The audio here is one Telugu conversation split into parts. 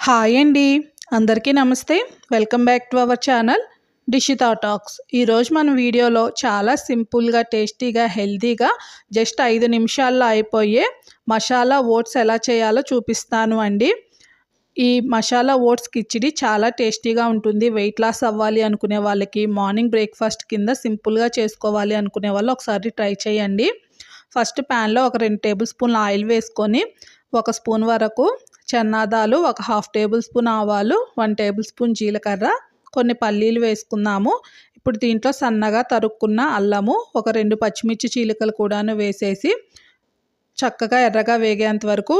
హాయ్ అండి, అందరికీ నమస్తే. Welcome back to our channel Dishita talks. ఈరోజు మన వీడియోలో చాలా సింపుల్గా, టేస్టీగా, హెల్తీగా జస్ట్ 5 నిమిషాల్లో అయిపోయే మసాలా ఓట్స్ ఎలా చేయాలో చూపిస్తాను అండి. ఈ మసాలా ఓట్స్ కిచిడి చాలా టేస్టీగా ఉంటుంది. వెయిట్ లాస్ అవ్వాలి అనుకునే వాళ్ళకి, మార్నింగ్ బ్రేక్ఫాస్ట్ కింద సింపుల్గా చేసుకోవాలి అనుకునే వాళ్ళు ఒకసారి ట్రై చేయండి. ఫస్ట్ ప్యాన్లో ఒక 2 టేబుల్ స్పూన్ల ఆయిల్ వేసుకొని 1 స్పూన్ వరకు చెన్నాదాలు, ఒక 1/2 టేబుల్ స్పూన్ ఆవాలు, 1 టేబుల్ స్పూన్ జీలకర్ర, కొన్ని పల్లీలు వేసుకున్నాము. ఇప్పుడు దీంట్లో సన్నగా తరుక్కున్న అల్లము, ఒక 2 పచ్చిమిర్చి చీలికలు కూడాను వేసేసి చక్కగా ఎర్రగా వేగేంత వరకు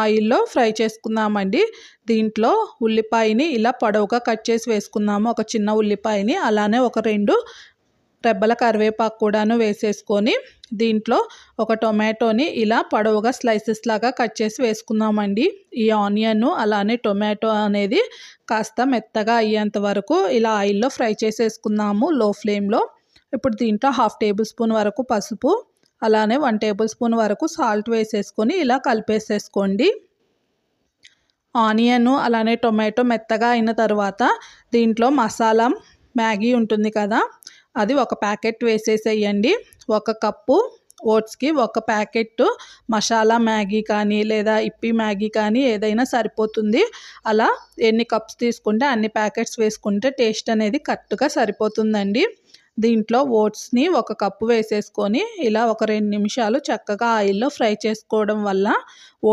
ఆయిల్లో ఫ్రై చేసుకుందామండి. దీంట్లో ఉల్లిపాయని ఇలా పొడవుగా కట్ చేసి వేసుకున్నాము, ఒక చిన్న ఉల్లిపాయని. అలానే ఒక 2 రెబ్బల కరివేపాకు కూడాను వేసేసుకొని దీంట్లో ఒక టొమాటోని ఇలా పొడవుగా స్లైసెస్ లాగా కట్ చేసి వేసుకుందామండి. ఈ ఆనియన్ అలానే టొమాటో అనేది కాస్త మెత్తగా అయ్యేంత వరకు ఇలా ఆయిల్లో ఫ్రై చేసేసుకుందాము లో ఫ్లేమ్లో. ఇప్పుడు దీంట్లో 1/2 టేబుల్ స్పూన్ వరకు పసుపు, అలానే 1 టేబుల్ స్పూన్ వరకు సాల్ట్ వేసేసుకొని ఇలా కలిపేసేసుకోండి. ఆనియన్ అలానే టొమాటో మెత్తగా అయిన తర్వాత దీంట్లో మసాలా మ్యాగీ ఉంటుంది కదా, అది 1 ప్యాకెట్ వేసేసేయండి. 1 కప్పు ఓట్స్కి 1 ప్యాకెట్ మసాలా మ్యాగీ కానీ లేదా ఇప్పి మ్యాగీ కానీ ఏదైనా సరిపోతుంది. అలా ఎన్ని కప్స్ తీసుకుంటే అన్ని ప్యాకెట్స్ వేసుకుంటే టేస్ట్ అనేది కరెక్ట్గా సరిపోతుందండి. దీంట్లో ఓట్స్ని 1 కప్పు వేసేసుకొని ఇలా ఒక 2 నిమిషాలు చక్కగా ఆయిల్లో ఫ్రై చేసుకోవడం వల్ల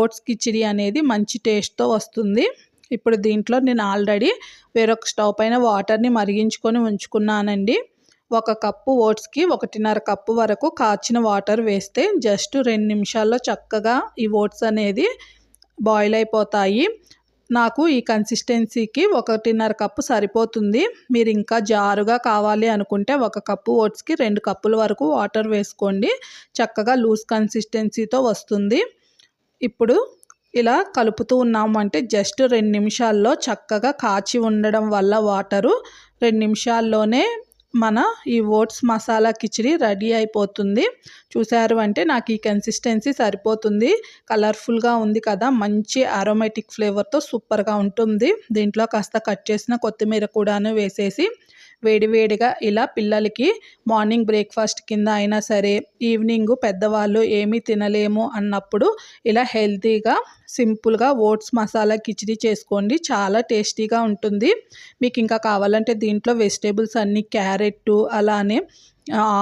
ఓట్స్ కిచిడి అనేది మంచి టేస్ట్తో వస్తుంది. ఇప్పుడు దీంట్లో నేను ఆల్రెడీ వేరొక స్టవ్ పైన వాటర్ని మరిగించుకొని ఉంచుకున్నానండి. 1 కప్పు ఓట్స్కి 1.5 కప్పు వరకు కాచిన వాటర్ వేస్తే జస్ట్ 2 నిమిషాల్లో చక్కగా ఈ ఓట్స్ అనేది బాయిల్ అయిపోతాయి. నాకు ఈ కన్సిస్టెన్సీకి 1.5 కప్పు సరిపోతుంది. మీరు ఇంకా జారుగా కావాలి అనుకుంటే 1 కప్పు ఓట్స్కి 2 కప్పుల వరకు వాటర్ వేసుకోండి. చక్కగా లూజ్ కన్సిస్టెన్సీతో వస్తుంది. ఇప్పుడు ఇలా కలుపుతూ ఉన్నామంటే జస్ట్ 2 నిమిషాల్లో చక్కగా కాచి ఉండడం వల్ల వాటరు 2 నిమిషాల్లోనే మన ఈ ఓట్స్ మసాలా కిచిడి రెడీ అయిపోతుంది. చూసారు అంటే నాకు ఈ కన్సిస్టెన్సీ సరిపోతుంది. కలర్ఫుల్గా ఉంది కదా, మంచి అరోమాటిక్ ఫ్లేవర్తో సూపర్గా ఉంటుంది. దీంట్లో కాస్త కట్ చేసిన కొత్తిమీర కూడాను వేసేసి వేడివేడిగా ఇలా పిల్లలకి మార్నింగ్ బ్రేక్ఫాస్ట్ కింద అయినా సరే, ఈవినింగ్ పెద్దవాళ్ళు ఏమీ తినలేము అన్నప్పుడు ఇలా హెల్తీగా సింపుల్గా ఓట్స్ మసాలా కిచిడి చేసుకోండి. చాలా టేస్టీగా ఉంటుంది. మీకు ఇంకా కావాలంటే దీంట్లో వెజిటేబుల్స్ అన్నీ క్యారెట్ అలానే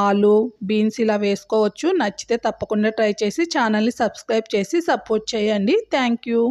ఆలు, బీన్స్ ఇలా వేసుకోవచ్చు. నచ్చితే తప్పకుండా ట్రై చేసి ఛానల్ని సబ్స్క్రైబ్ చేసి సపోర్ట్ చేయండి. Thank you.